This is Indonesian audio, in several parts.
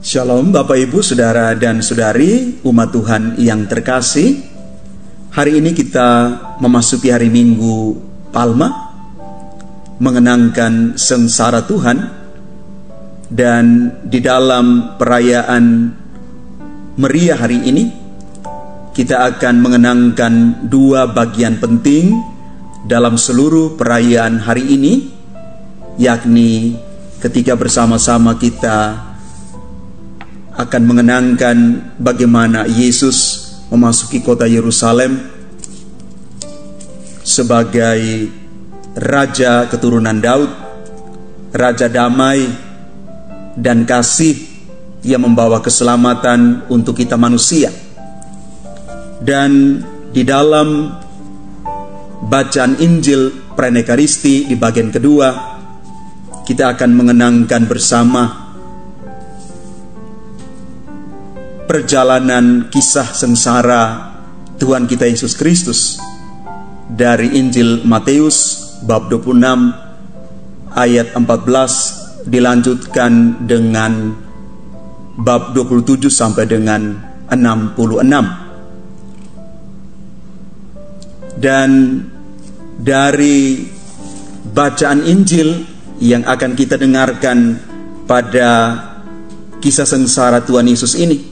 Shalom Bapak Ibu, Saudara dan Saudari, umat Tuhan yang terkasih. Hari ini kita memasuki hari Minggu Palma, mengenangkan sengsara Tuhan. Dan di dalam perayaan meriah hari ini, kita akan mengenangkan dua bagian penting dalam seluruh perayaan hari ini, yakni ketika bersama-sama kita akan mengenangkan bagaimana Yesus memasuki kota Yerusalem sebagai Raja keturunan Daud, Raja damai dan kasih yang membawa keselamatan untuk kita manusia. Dan di dalam bacaan Injil Pranekaristi di bagian kedua, kita akan mengenangkan bersama perjalanan kisah sengsara Tuhan kita Yesus Kristus dari Injil Matius bab 26 ayat 14 dilanjutkan dengan bab 27 sampai dengan 66. Dan dari bacaan Injil yang akan kita dengarkan pada kisah sengsara Tuhan Yesus ini,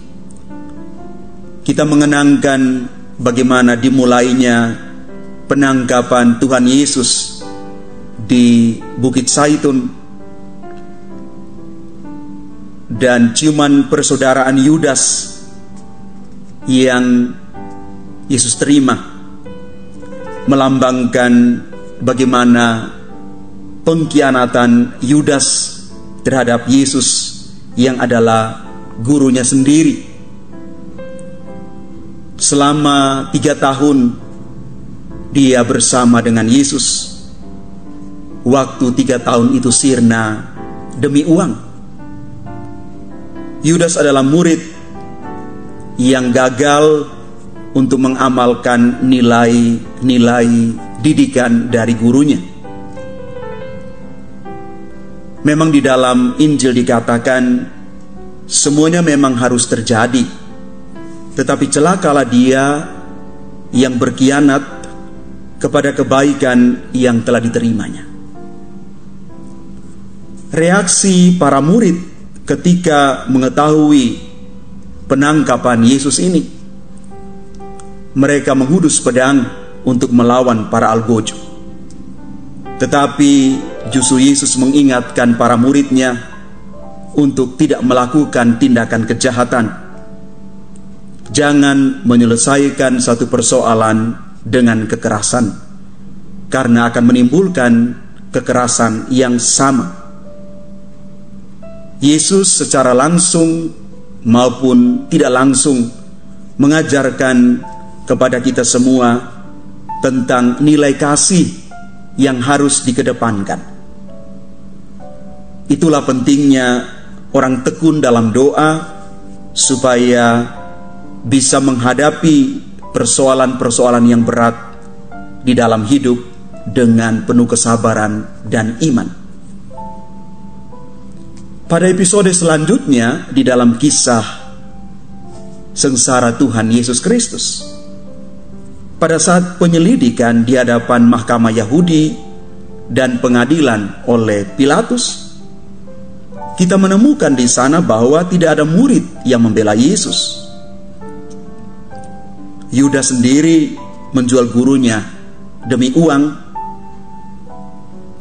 kita mengenangkan bagaimana dimulainya penangkapan Tuhan Yesus di Bukit Zaitun dan ciuman persaudaraan Yudas yang Yesus terima, melambangkan bagaimana pengkhianatan Yudas terhadap Yesus yang adalah gurunya sendiri. Selama 3 tahun dia bersama dengan Yesus. Waktu 3 tahun itu sirna demi uang. Yudas adalah murid yang gagal untuk mengamalkan nilai-nilai didikan dari gurunya. Memang di dalam Injil dikatakan semuanya memang harus terjadi, tetapi celakalah dia yang berkhianat kepada kebaikan yang telah diterimanya. Reaksi para murid ketika mengetahui penangkapan Yesus ini, mereka menghunus pedang untuk melawan para algojo. Tetapi justru Yesus mengingatkan para muridnya untuk tidak melakukan tindakan kejahatan. Jangan menyelesaikan satu persoalan dengan kekerasan, karena akan menimbulkan kekerasan yang sama. Yesus secara langsung maupun tidak langsung mengajarkan kepada kita semua tentang nilai kasih yang harus dikedepankan. Itulah pentingnya orang tekun dalam doa supaya bisa menghadapi persoalan-persoalan yang berat di dalam hidup dengan penuh kesabaran dan iman. Pada episode selanjutnya di dalam kisah sengsara Tuhan Yesus Kristus, pada saat penyelidikan di hadapan mahkamah Yahudi dan pengadilan oleh Pilatus, kita menemukan di sana bahwa tidak ada murid yang membela Yesus. Yudas sendiri menjual gurunya demi uang.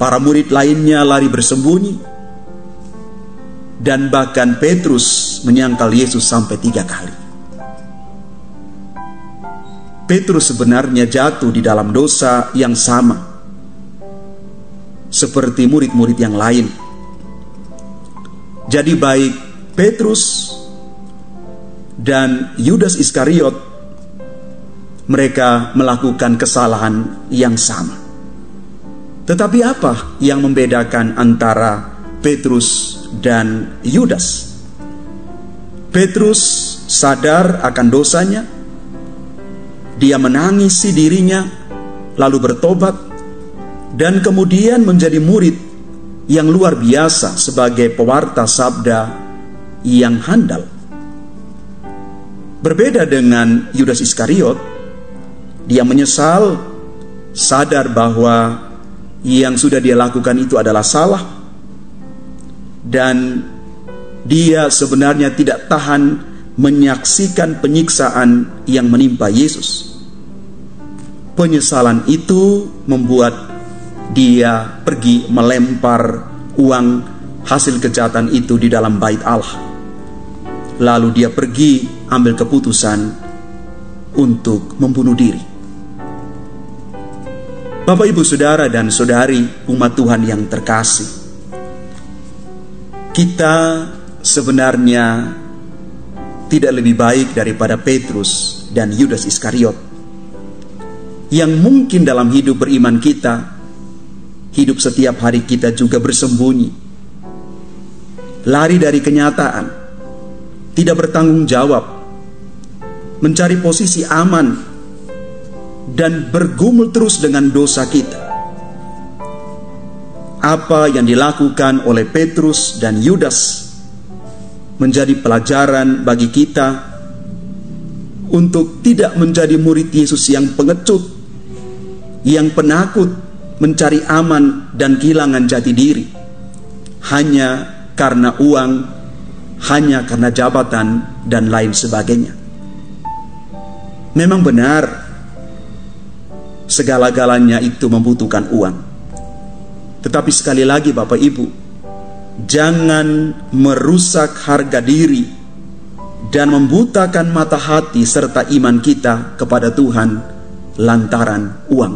Para murid lainnya lari bersembunyi, dan bahkan Petrus menyangkal Yesus sampai 3 kali. Petrus sebenarnya jatuh di dalam dosa yang sama seperti murid-murid yang lain. Jadi baik Petrus dan Yudas Iskariot, mereka melakukan kesalahan yang sama. Tetapi apa yang membedakan antara Petrus dan Yudas? Petrus sadar akan dosanya, dia menangisi dirinya, lalu bertobat, dan kemudian menjadi murid yang luar biasa sebagai pewarta sabda yang handal. Berbeda dengan Yudas Iskariot, dia menyesal, sadar bahwa yang sudah dia lakukan itu adalah salah, dan dia sebenarnya tidak tahan menyaksikan penyiksaan yang menimpa Yesus. Penyesalan itu membuat dia pergi melempar uang hasil kejahatan itu di dalam bait Allah. Lalu dia pergi ambil keputusan untuk membunuh diri. Bapak, Ibu, Saudara, dan Saudari umat Tuhan yang terkasih, kita sebenarnya tidak lebih baik daripada Petrus dan Yudas Iskariot, yang mungkin dalam hidup beriman kita, hidup setiap hari kita juga bersembunyi, lari dari kenyataan, tidak bertanggung jawab, mencari posisi aman, dan bergumul terus dengan dosa kita. Apa yang dilakukan oleh Petrus dan Yudas menjadi pelajaran bagi kita untuk tidak menjadi murid Yesus yang pengecut, yang penakut, mencari aman dan kehilangan jati diri hanya karena uang, hanya karena jabatan, dan lain sebagainya. Memang benar, segala-galanya itu membutuhkan uang. Tetapi sekali lagi Bapak Ibu, jangan merusak harga diri dan membutakan mata hati serta iman kita kepada Tuhan lantaran uang.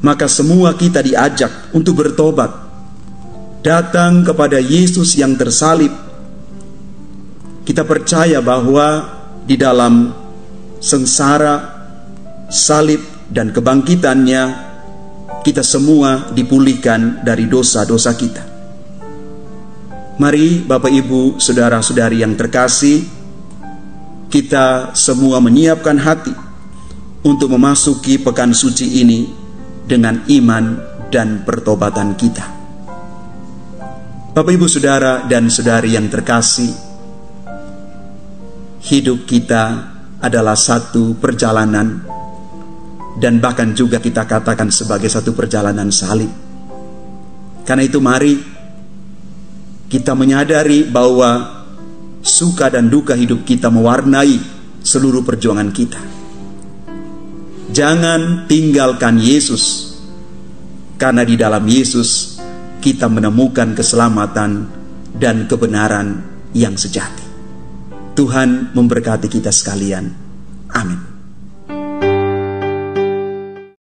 Maka semua kita diajak untuk bertobat, datang kepada Yesus yang tersalib. Kita percaya bahwa di dalam sengsara, salib, dan kebangkitannya, kita semua dipulihkan dari dosa-dosa kita. Mari Bapak, Ibu, Saudara-saudari yang terkasih, kita semua menyiapkan hati untuk memasuki pekan suci ini dengan iman dan pertobatan kita. Bapak, Ibu, Saudara, dan Saudari yang terkasih, hidup kita adalah satu perjalanan, dan bahkan juga kita katakan sebagai satu perjalanan salib. Karena itu mari kita menyadari bahwa suka dan duka hidup kita mewarnai seluruh perjuangan kita. Jangan tinggalkan Yesus, karena di dalam Yesus kita menemukan keselamatan dan kebenaran yang sejati. Tuhan memberkati kita sekalian. Amin.